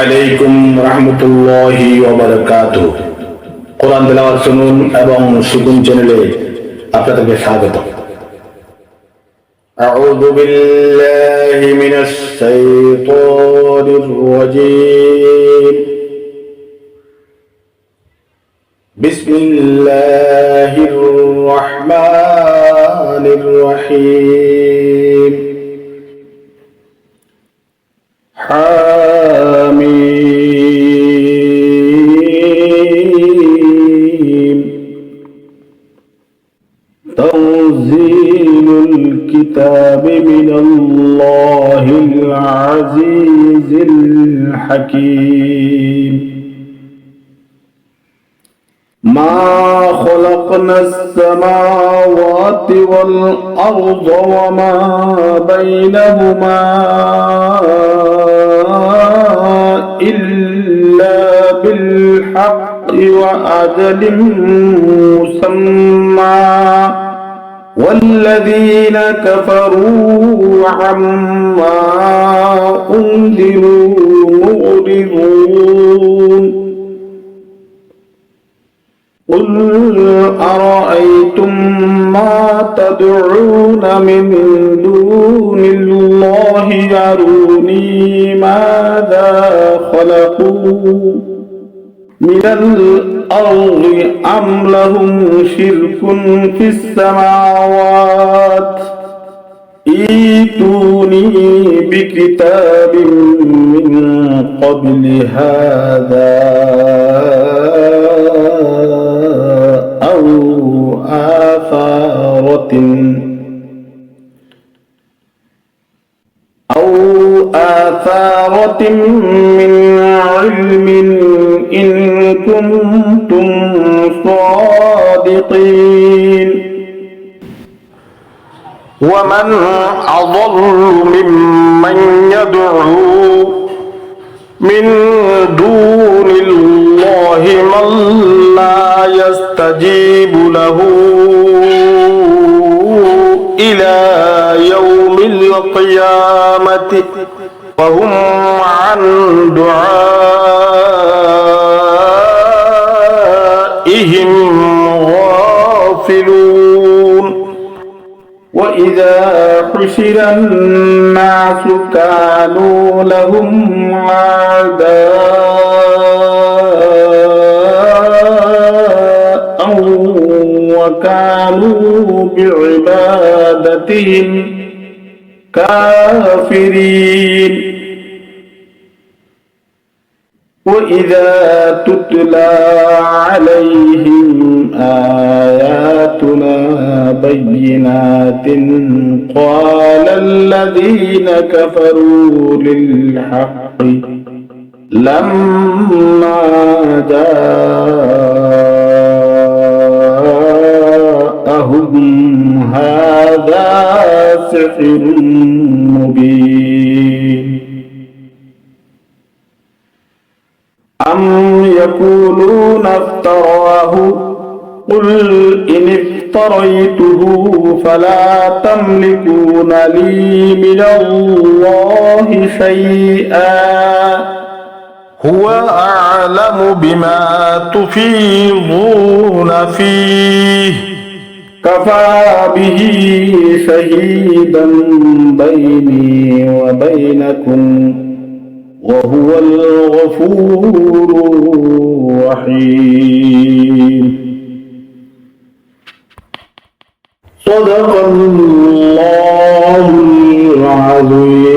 আলাইকুম রাহমাতুল্লাহি ওয়া বারাকাতুহু। কোরআন তেলাওয়াত শুনুন এবং শিখুন চ্যানেলে আপনাদেরকে স্বাগত। আউযু বিল্লাহি মিনাশ শাইতানির রাজীম। বিসমিল্লাহির রাহমানির রাহিম। حاميم تنزيل الكتاب من الله العزيز الحكيم ما خلقنا السماوات والأرض وما بينهما إلا بالحق وأجل مسمى والذين كفروا عما أنذروا معرضون قل أرأيتم ما تدعون من دون الله أروني ماذا خلقوا من الأرض أم لهم شرك في السماوات ائتوني بكتاب من قبل هذا أو آثارة من علم إن كنتم صادقين ومن أضل ممن يدعو من دون الله من لا يستجيب له إلى يوم القيامة وهم عن دعائهم غافلون وإذا حشر الناس كانوا لهم أعداء وكانوا بعبادتهم كافرين وإذا تتلى عليهم آياتنا بينات قال الذين كفروا للحق لما جاءهم هذا سحر مبين أم يقولون افتراه قل إن افتريته فلا تملكون لي من الله شيئا هو أعلم بما تفيضون فيه كفى به شهيدا بيني وبينكم وهو الغفور الرحيم صدق الله العظيم